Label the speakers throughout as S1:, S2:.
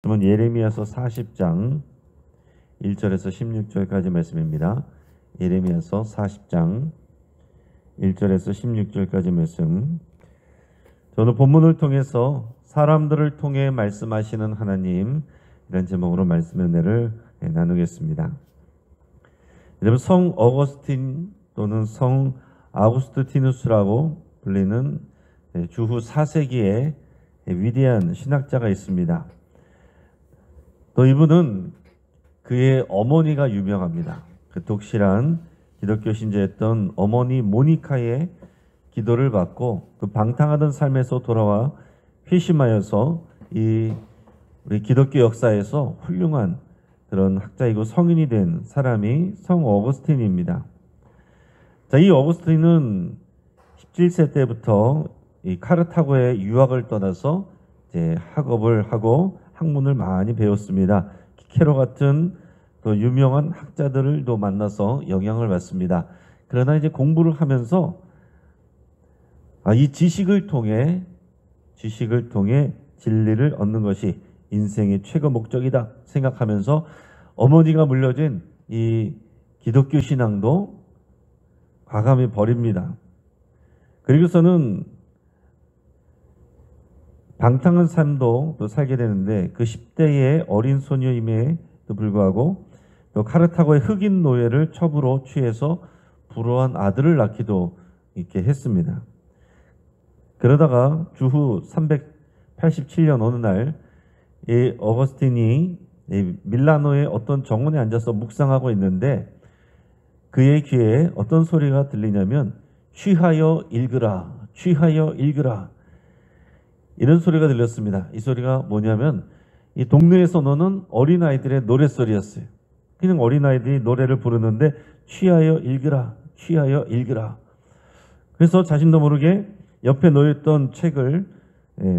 S1: 그러면 예레미야서 40장 1절에서 16절까지 말씀입니다. 예레미야서 40장 1절에서 16절까지 말씀. 저는 본문을 통해서 사람들을 통해 말씀하시는 하나님, 이런 제목으로 말씀의 은혜를 나누겠습니다. 여러분, 성 어거스틴 또는 성 아우구스티누스라고 불리는 주후 4세기의 위대한 신학자가 있습니다. 또 이분은 그의 어머니가 유명합니다. 그 독실한 기독교 신자였던 어머니 모니카의 기도를 받고 그 방탕하던 삶에서 돌아와 회심하여서 우리 기독교 역사에서 훌륭한 그런 학자이고 성인이 된 사람이 성 어거스틴입니다. 자, 이 어거스틴은 17세 때부터 이 카르타고에 유학을 떠나서 이제 학업을 하고 학문을 많이 배웠습니다. 키케로 같은 또 유명한 학자들도 만나서 영향을 받습니다. 그러나 이제 공부를 하면서 이 지식을 통해 진리를 얻는 것이 인생의 최고 목적이다 생각하면서 어머니가 물려준 이 기독교 신앙도 과감히 버립니다. 그리고서는 방탕한 삶도 또 살게 되는데 그 10대의 어린 소녀임에도 불구하고 또 카르타고의 흑인 노예를 첩으로 취해서 불우한 아들을 낳기도 있게 했습니다. 그러다가 주후 387년 어느 날 이 어거스틴이 밀라노의 어떤 정원에 앉아서 묵상하고 있는데 그의 귀에 어떤 소리가 들리냐면 취하여 읽으라, 취하여 읽으라, 이런 소리가 들렸습니다. 이 소리가 뭐냐면 이 동네에서 노는 어린아이들의 노랫소리였어요. 그냥 어린아이들이 노래를 부르는데 취하여 읽으라, 취하여 읽으라. 그래서 자신도 모르게 옆에 놓였던 책을,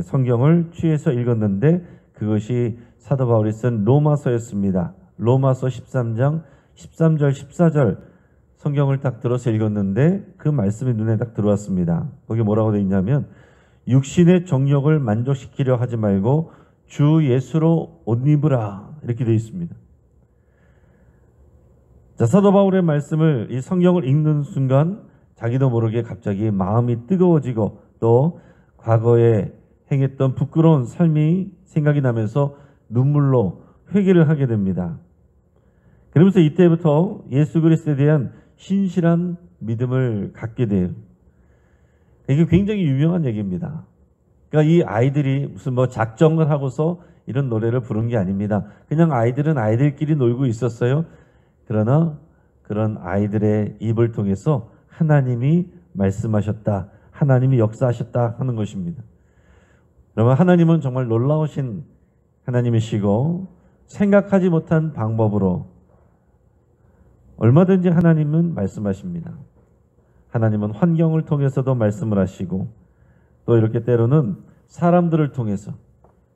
S1: 성경을 취해서 읽었는데 그것이 사도 바울이 쓴 로마서였습니다. 로마서 13장 13절 14절 성경을 딱 들어서 읽었는데 그 말씀이 눈에 딱 들어왔습니다. 거기 뭐라고 되어 있냐면 육신의 정욕을 만족시키려 하지 말고 주 예수로 옷 입으라, 이렇게 되어 있습니다. 자, 사도 바울의 말씀을, 이 성경을 읽는 순간 자기도 모르게 갑자기 마음이 뜨거워지고 또 과거에 행했던 부끄러운 삶이 생각이 나면서 눈물로 회개를 하게 됩니다. 그러면서 이때부터 예수 그리스도에 대한 신실한 믿음을 갖게 돼요. 이게 굉장히 유명한 얘기입니다. 그러니까 이 아이들이 무슨 작정을 하고서 이런 노래를 부른 게 아닙니다. 그냥 아이들은 아이들끼리 놀고 있었어요. 그러나 그런 아이들의 입을 통해서 하나님이 말씀하셨다, 하나님이 역사하셨다 하는 것입니다. 여러분, 하나님은 정말 놀라우신 하나님이시고 생각하지 못한 방법으로 얼마든지 하나님은 말씀하십니다. 하나님은 환경을 통해서도 말씀을 하시고 또 이렇게 때로는 사람들을 통해서,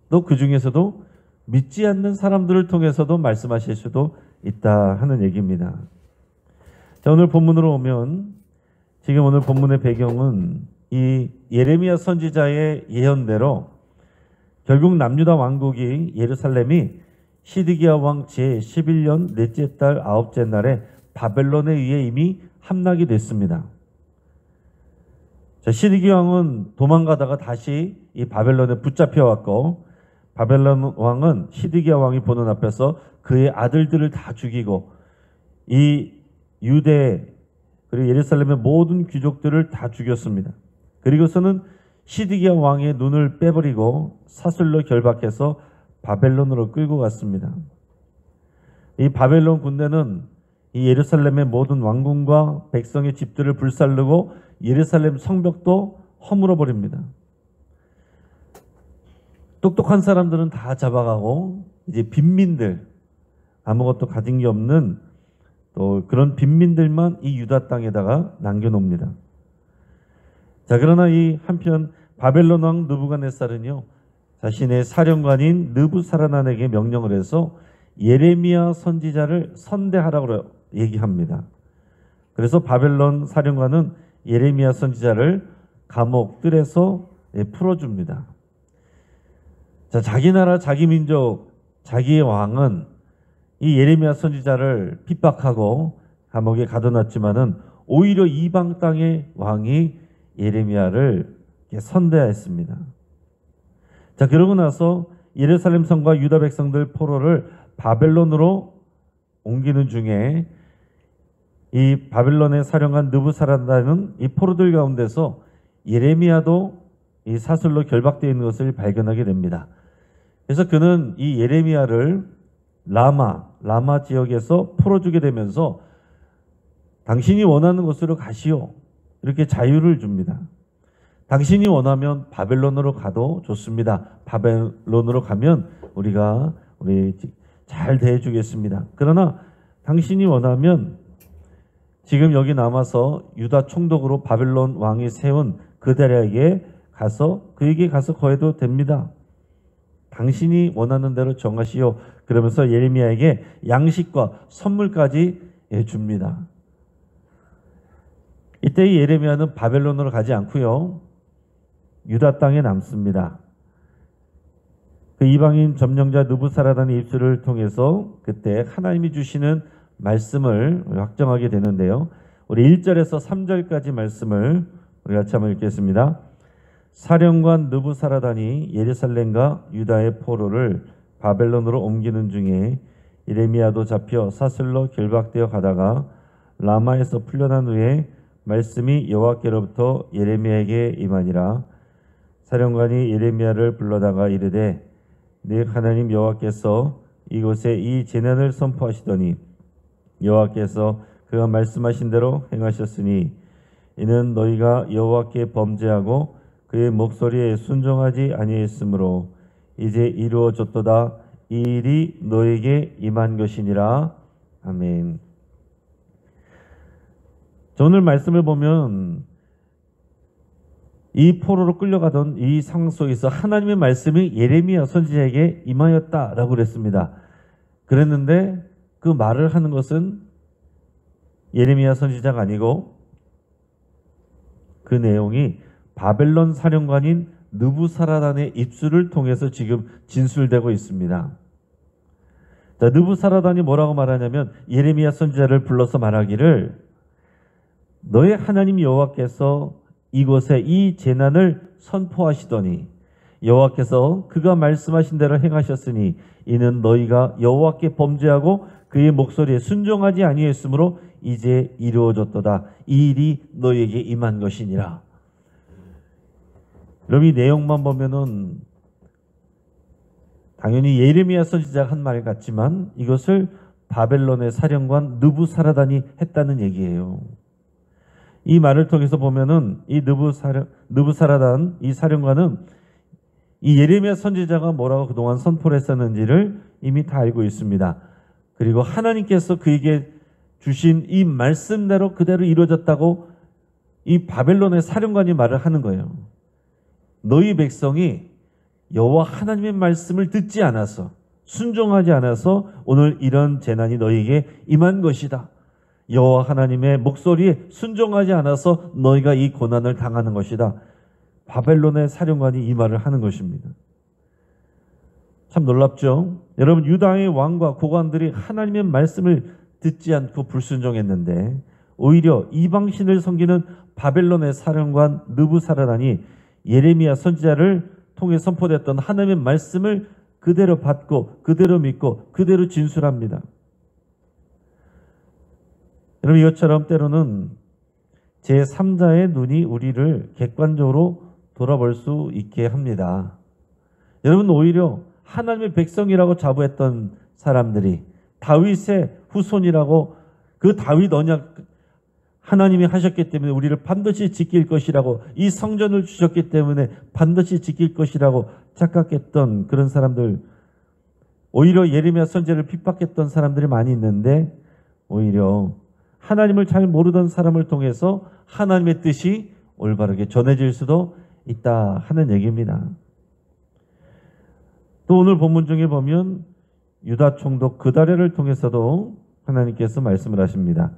S1: 또 그 중에서도 믿지 않는 사람들을 통해서도 말씀하실 수도 있다 하는 얘기입니다. 자, 오늘 본문으로 오면 지금 오늘 본문의 배경은 이 예레미야 선지자의 예언대로 결국 남유다 왕국이 예루살렘이 시드기야 왕 제11년 넷째 달 9째 날에 바벨론에 의해 이미 함락이 됐습니다. 자, 시드기야 왕은 도망가다가 다시 이 바벨론에 붙잡혀왔고 바벨론 왕은 시드기야 왕이 보는 앞에서 그의 아들들을 다 죽이고 이 유대 그리고 예루살렘의 모든 귀족들을 다 죽였습니다. 그리고서는 시드기야 왕의 눈을 빼버리고 사슬로 결박해서 바벨론으로 끌고 갔습니다. 이 바벨론 군대는 이 예루살렘의 모든 왕궁과 백성의 집들을 불살르고 예루살렘 성벽도 허물어 버립니다. 똑똑한 사람들은 다 잡아가고 이제 빈민들, 아무것도 가진 게 없는 또 그런 빈민들만 이 유다 땅에다가 남겨놓습니다. 자, 그러나 이 한편 바벨론 왕 느부갓네살은요, 자신의 사령관인 느부사라단에게 명령을 해서 예레미야 선지자를 선대하라고 얘기합니다. 그래서 바벨론 사령관은 예레미야 선지자를 감옥 뜰에서 풀어줍니다. 자, 자기 나라 자기 민족 자기의 왕은 이 예레미야 선지자를 핍박하고 감옥에 가둬놨지만은 오히려 이방 땅의 왕이 예레미야를 선대하였습니다. 자, 그러고 나서 예루살렘 성과 유다 백성들 포로를 바벨론으로 옮기는 중에 이 바벨론의 사령관 느부사라다는 이 포로들 가운데서 예레미야도 이 사슬로 결박되어 있는 것을 발견하게 됩니다. 그래서 그는 이 예레미야를 라마 지역에서 풀어주게 되면서 당신이 원하는 곳으로 가시오, 이렇게 자유를 줍니다. 당신이 원하면 바벨론으로 가도 좋습니다. 바벨론으로 가면 우리 잘 대해주겠습니다. 그러나 당신이 원하면 지금 여기 남아서 유다 총독으로 바벨론 왕이 세운 그다랴에게 가서 그에게 가서 거해도 됩니다. 당신이 원하는 대로 정하시오. 그러면서 예레미야에게 양식과 선물까지 줍니다. 이때 예레미야는 바벨론으로 가지 않고요, 유다 땅에 남습니다. 그 이방인 점령자 느부사라단의 입술을 통해서 그때 하나님이 주시는 말씀을 확정하게 되는데요. 우리 1절에서 3절까지 말씀을 우리 같이 한번 읽겠습니다. 사령관 느부사라단이 예루살렘과 유다의 포로를 바벨론으로 옮기는 중에 예레미야도 잡혀 사슬로 결박되어 가다가 라마에서 풀려난 후에 말씀이 여호와께로부터 예레미야에게 임하니라. 사령관이 예레미야를 불러다가 이르되 네 하나님 여호와께서 이곳에 이 재난을 선포하시더니 여호와께서 그가 말씀하신 대로 행하셨으니 이는 너희가 여호와께 범죄하고 그의 목소리에 순종하지 아니했으므로 이제 이루어졌도다. 이 일이 너에게 임한 것이니라. 아멘. 오늘 말씀을 보면 이 포로로 끌려가던 이 상황 속에서 하나님의 말씀이 예레미야 선지자에게 임하였다라고 그랬습니다. 그랬는데 그 말을 하는 것은 예레미야 선지자가 아니고 그 내용이 바벨론 사령관인 느부사라단의 입술을 통해서 지금 진술되고 있습니다. 자, 느부사라단이 뭐라고 말하냐면 예레미야 선지자를 불러서 말하기를 너의 하나님 여호와께서 이곳에 이 재난을 선포하시더니 여호와께서 그가 말씀하신 대로 행하셨으니 이는 너희가 여호와께 범죄하고 그의 목소리에 순종하지 아니했으므로 이제 이루어졌도다. 이 일이 너희에게 임한 것이니라. 그럼 이 내용만 보면은 당연히 예레미야 선지자가 한 말 같지만 이것을 바벨론의 사령관 느부사라단이 했다는 얘기예요. 이 말을 통해서 보면은 이 느부사라단 이 사령관은 이 예레미야 선지자가 뭐라고 그동안 선포를 했었는지를 이미 다 알고 있습니다. 그리고 하나님께서 그에게 주신 이 말씀대로 그대로 이루어졌다고 이 바벨론의 사령관이 말을 하는 거예요. 너희 백성이 여호와 하나님의 말씀을 듣지 않아서 순종하지 않아서 오늘 이런 재난이 너희에게 임한 것이다. 여호와 하나님의 목소리에 순종하지 않아서 너희가 이 고난을 당하는 것이다. 바벨론의 사령관이 이 말을 하는 것입니다. 참 놀랍죠? 여러분, 유다의 왕과 고관들이 하나님의 말씀을 듣지 않고 불순종했는데 오히려 이방신을 섬기는 바벨론의 사령관 느부사라단이 예레미야 선지자를 통해 선포됐던 하나님의 말씀을 그대로 받고 그대로 믿고 그대로 진술합니다. 여러분, 이것처럼 때로는 제3자의 눈이 우리를 객관적으로 돌아볼 수 있게 합니다. 여러분, 오히려 하나님의 백성이라고 자부했던 사람들이 다윗의 후손이라고 그 다윗 언약 하나님이 하셨기 때문에 우리를 반드시 지킬 것이라고 이 성전을 주셨기 때문에 반드시 지킬 것이라고 착각했던 그런 사람들, 오히려 예레미야 선지자를 핍박했던 사람들이 많이 있는데 오히려 하나님을 잘 모르던 사람을 통해서 하나님의 뜻이 올바르게 전해질 수도 있다 하는 얘기입니다. 또 오늘 본문 중에 보면 유다 총독 그다랴를 통해서도 하나님께서 말씀을 하십니다.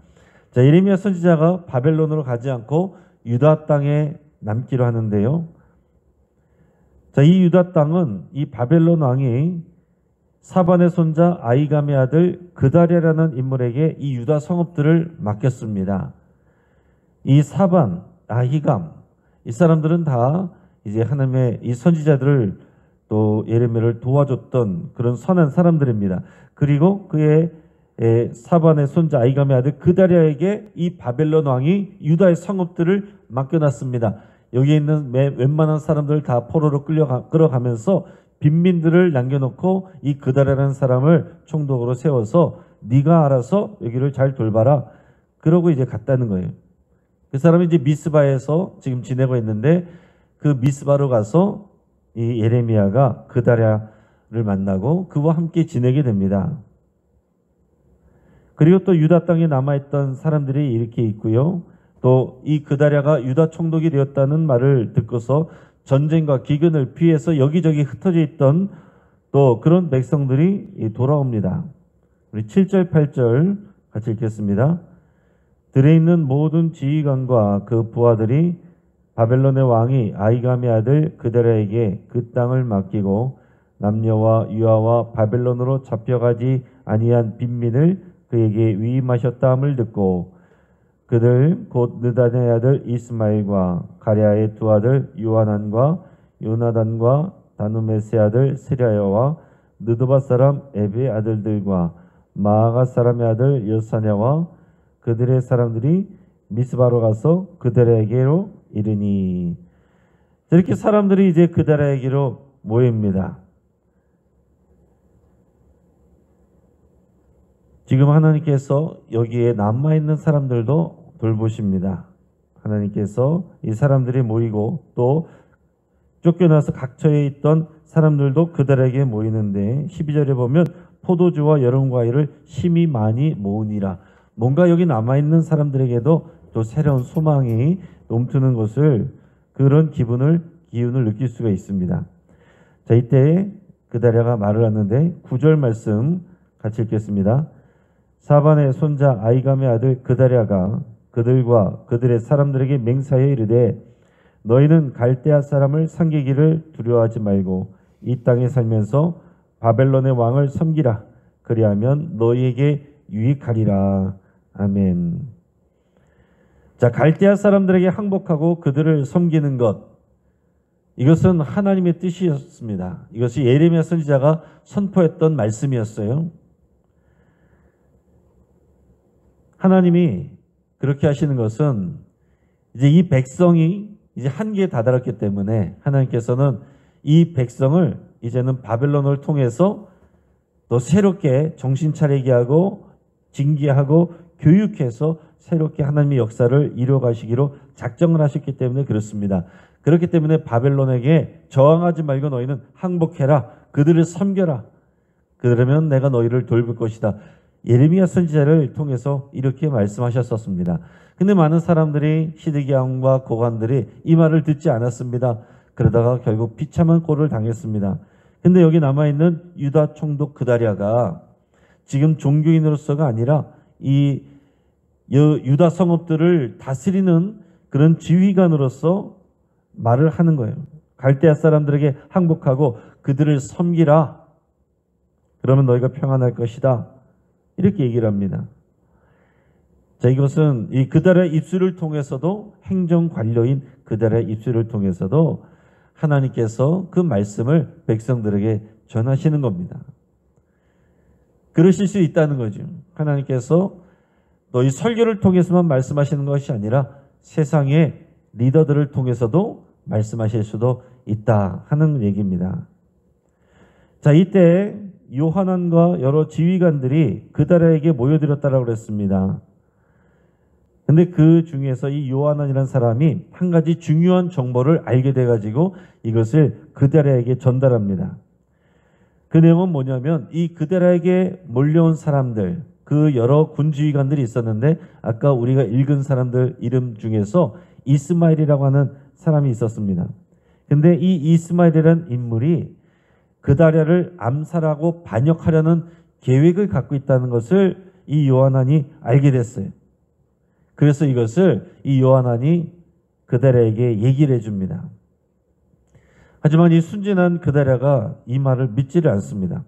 S1: 자, 예레미야 선지자가 바벨론으로 가지 않고 유다 땅에 남기로 하는데요. 자, 이 유다 땅은 이 바벨론 왕이 사반의 손자 아이감의 아들 그다랴라는 인물에게 이 유다 성읍들을 맡겼습니다. 이 사반, 아히감, 이 사람들은 다 이제 하나님의 이 선지자들을 또 예레미야를 도와줬던 그런 선한 사람들입니다. 그리고 그의 사반의 손자 아이감의 아들 그다랴에게 이 바벨론 왕이 유다의 성읍들을 맡겨놨습니다. 여기 있는 웬만한 사람들 다 포로로 끌어가면서 빈민들을 남겨놓고 이 그다랴라는 사람을 총독으로 세워서 네가 알아서 여기를 잘 돌봐라. 그러고 이제 갔다는 거예요. 그 사람이 이제 미스바에서 지금 지내고 있는데 그 미스바로 가서 이 예레미야가 그다랴를 만나고 그와 함께 지내게 됩니다. 그리고 또 유다 땅에 남아있던 사람들이 이렇게 있고요. 또 이 그다랴가 유다 총독이 되었다는 말을 듣고서 전쟁과 기근을 피해서 여기저기 흩어져 있던 또 그런 백성들이 돌아옵니다. 우리 7절, 8절 같이 읽겠습니다. 들에 있는 모든 지휘관과 그 부하들이 바벨론의 왕이 아이감의 아들 그다랴에게 그 땅을 맡기고 남녀와 유아와 바벨론으로 잡혀가지 아니한 빈민을 그에게 위임하셨다함을 듣고 그들 곧 느단의 아들 이스마엘과 가랴의 두 아들 요하난과 요나단과 다누메스의 아들 스랴야와 느도바 사람 에베의 아들들과 마아가 사람의 아들 여사냐와 그들의 사람들이 미스바로 가서 그다랴에게로 이르니. 이렇게 사람들이 이제 그다랴에게로 모입니다. 지금 하나님께서 여기에 남아있는 사람들도 돌보십니다. 하나님께서 이 사람들이 모이고 또 쫓겨나서 각처에 있던 사람들도 그들에게 모이는데 12절에 보면 포도주와 여름과일을 심히 많이 모으니라. 뭔가 여기 남아있는 사람들에게도 또 새로운 소망이 넘치는 것을 그런 기운을 느낄 수가 있습니다. 자, 이때 그다랴가 말을 하는데 9절 말씀 같이 읽겠습니다. 사반의 손자 아이감의 아들 그다랴가 그들과 그들의 사람들에게 맹세하여 이르되 너희는 갈대아 사람을 섬기기를 두려워하지 말고 이 땅에 살면서 바벨론의 왕을 섬기라. 그리하면 너희에게 유익하리라. 아멘. 자, 갈대아 사람들에게 항복하고 그들을 섬기는 것, 이것은 하나님의 뜻이었습니다. 이것이 예레미야 선지자가 선포했던 말씀이었어요. 하나님이 그렇게 하시는 것은 이제 이 백성이 이제 한계에 다다랐기 때문에 하나님께서는 이 백성을 이제는 바벨론을 통해서 또 새롭게 정신 차리게 하고 징계하고 교육해서 새롭게 하나님의 역사를 이루어가시기로 작정을 하셨기 때문에 그렇습니다. 그렇기 때문에 바벨론에게 저항하지 말고 너희는 항복해라. 그들을 섬겨라. 그러면 내가 너희를 돌볼 것이다. 예레미야 선지자를 통해서 이렇게 말씀하셨었습니다. 근데 많은 사람들이 시드기야 왕과 고관들이 이 말을 듣지 않았습니다. 그러다가 결국 비참한 꼴을 당했습니다. 근데 여기 남아있는 유다 총독 그다랴가 지금 종교인으로서가 아니라 이 유다 성읍들을 다스리는 그런 지휘관으로서 말을 하는 거예요. 갈대아 사람들에게 항복하고 그들을 섬기라. 그러면 너희가 평안할 것이다. 이렇게 얘기를 합니다. 자, 이것은 이 그다랴의 입술을 통해서도 행정관료인 그다랴의 입술을 통해서도 하나님께서 그 말씀을 백성들에게 전하시는 겁니다. 그러실 수 있다는 거죠. 하나님께서 너희 설교를 통해서만 말씀하시는 것이 아니라 세상의 리더들을 통해서도 말씀하실 수도 있다 하는 얘기입니다. 자, 이때 요하난과 여러 지휘관들이 그다랴에게 모여들었다라고 그랬습니다. 근데 그 중에서 이 요하난이라는 사람이 한 가지 중요한 정보를 알게 돼가지고 이것을 그다랴에게 전달합니다. 그 내용은 뭐냐면 이 그다랴에게 몰려온 사람들, 그 여러 군지휘관들이 있었는데 아까 우리가 읽은 사람들 이름 중에서 이스마엘이라고 하는 사람이 있었습니다. 근데 이 이스마엘이라는 인물이 그다랴를 암살하고 반역하려는 계획을 갖고 있다는 것을 이 요하난이 알게 됐어요. 그래서 이것을 이 요하난이 그다랴에게 얘기를 해줍니다. 하지만 이 순진한 그다랴가 이 말을 믿지를 않습니다.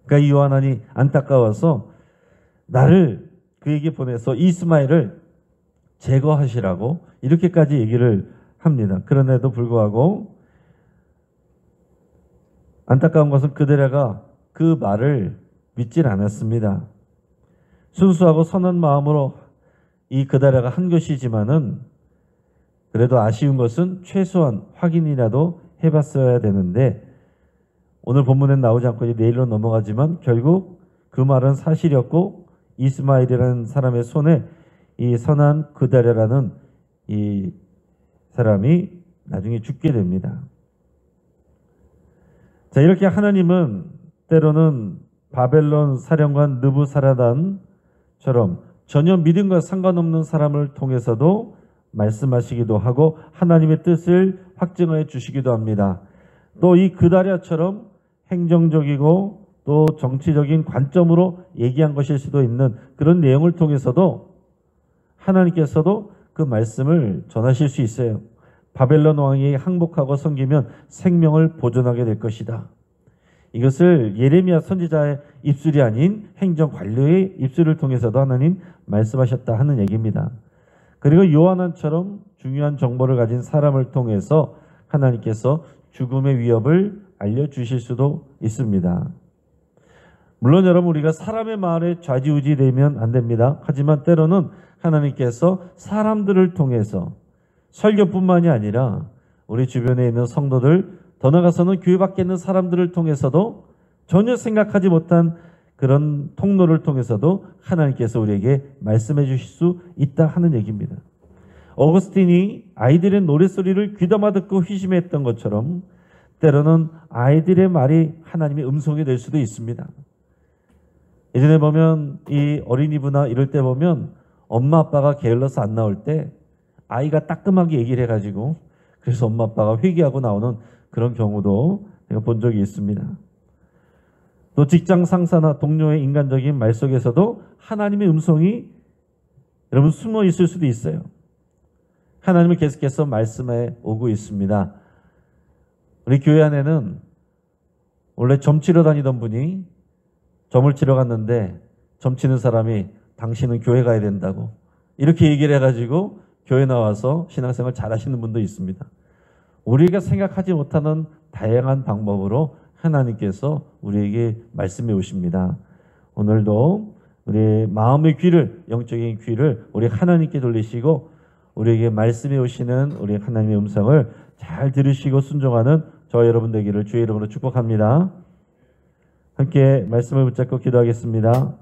S1: 그러니까 이 요한이 안타까워서 나를 그에게 보내서 이스마엘을 제거하시라고 이렇게까지 얘기를 합니다. 그런데도 불구하고 안타까운 것은 그들에가 그 말을 믿질 않았습니다. 순수하고 선한 마음으로 이 그다라가 한 것이지만은 그래도 아쉬운 것은 최소한 확인이라도 해봤어야 되는데 오늘 본문엔 나오지 않고 내일로 넘어가지만 결국 그 말은 사실이었고 이스마엘이라는 사람의 손에 이 선한 그다라라는 이 사람이 나중에 죽게 됩니다. 자, 이렇게 하나님은 때로는 바벨론 사령관 느부사라단처럼 전혀 믿음과 상관없는 사람을 통해서도 말씀하시기도 하고 하나님의 뜻을 확증해 주시기도 합니다. 또 이 그다랴처럼 행정적이고 또 정치적인 관점으로 얘기한 것일 수도 있는 그런 내용을 통해서도 하나님께서도 그 말씀을 전하실 수 있어요. 바벨론 왕이 항복하고 섬기면 생명을 보존하게 될 것이다. 이것을 예레미야 선지자의 입술이 아닌 행정관료의 입술을 통해서도 하나님 말씀하셨다 하는 얘기입니다. 그리고 요한처럼 중요한 정보를 가진 사람을 통해서 하나님께서 죽음의 위협을 알려주실 수도 있습니다. 물론 여러분 우리가 사람의 말에 좌지우지되면 안 됩니다. 하지만 때로는 하나님께서 사람들을 통해서 설교뿐만이 아니라 우리 주변에 있는 성도들 더 나아가서는 교회 밖에 있는 사람들을 통해서도 전혀 생각하지 못한 그런 통로를 통해서도 하나님께서 우리에게 말씀해 주실 수 있다 하는 얘기입니다. 어거스틴이 아이들의 노랫소리를 귀담아 듣고 회심했던 것처럼 때로는 아이들의 말이 하나님의 음성이 될 수도 있습니다. 예전에 보면 이 어린이부나 이럴 때 보면 엄마 아빠가 게을러서 안 나올 때 아이가 따끔하게 얘기를 해가지고 그래서 엄마 아빠가 회개하고 나오는 그런 경우도 제가 본 적이 있습니다. 또 직장 상사나 동료의 인간적인 말 속에서도 하나님의 음성이 여러분 숨어 있을 수도 있어요. 하나님은 계속해서 말씀해 오고 있습니다. 우리 교회 안에는 원래 점 치러 다니던 분이 점을 치러 갔는데 점 치는 사람이 당신은 교회 가야 된다고 이렇게 얘기를 해가지고 교회 나와서 신앙생활 잘하시는 분도 있습니다. 우리가 생각하지 못하는 다양한 방법으로 하나님께서 우리에게 말씀해 오십니다. 오늘도 우리 마음의 귀를, 영적인 귀를 우리 하나님께 돌리시고 우리에게 말씀해 오시는 우리 하나님의 음성을 잘 들으시고 순종하는 저 여러분 되기를 주의 이름으로 축복합니다. 함께 말씀을 붙잡고 기도하겠습니다.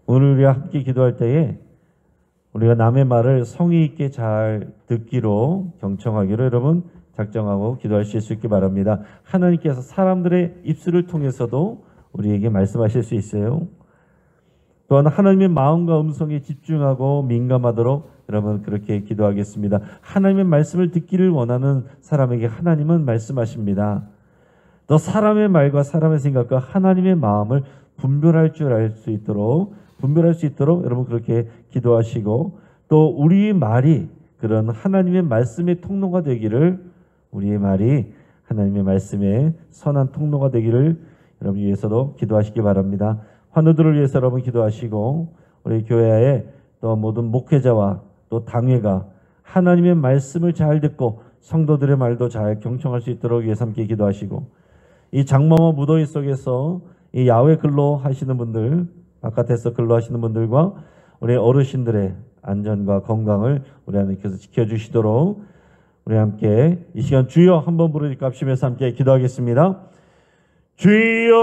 S1: 오늘 우리가 함께 기도할 때에 우리가 남의 말을 성의 있게 잘 듣기로 경청하기로 여러분 작정하고 기도하실 수 있기 바랍니다. 하나님께서 사람들의 입술을 통해서도 우리에게 말씀하실 수 있어요. 또한 하나님의 마음과 음성에 집중하고 민감하도록 여러분 그렇게 기도하겠습니다. 하나님의 말씀을 듣기를 원하는 사람에게 하나님은 말씀하십니다. 또 사람의 말과 사람의 생각과 하나님의 마음을 분별할 수 있도록 여러분 그렇게 기도하시고 또 우리의 말이 그런 하나님의 말씀의 통로가 되기를 우리의 말이 하나님의 말씀의 선한 통로가 되기를 여러분 위해서도 기도하시기 바랍니다. 환우들을 위해서 여러분 기도하시고 우리 교회에 또 모든 목회자와 또 당회가 하나님의 말씀을 잘 듣고 성도들의 말도 잘 경청할 수 있도록 위해서 함께 기도하시고 이 장마와 무더위 속에서 이 야외 근로하시는 분들 바깥에서 근로하시는 분들과 우리 어르신들의 안전과 건강을 우리 하나님께서 지켜주시도록 우리 함께 이 시간 주여 한번 부르짖고 합심해서 함께 기도하겠습니다. 주여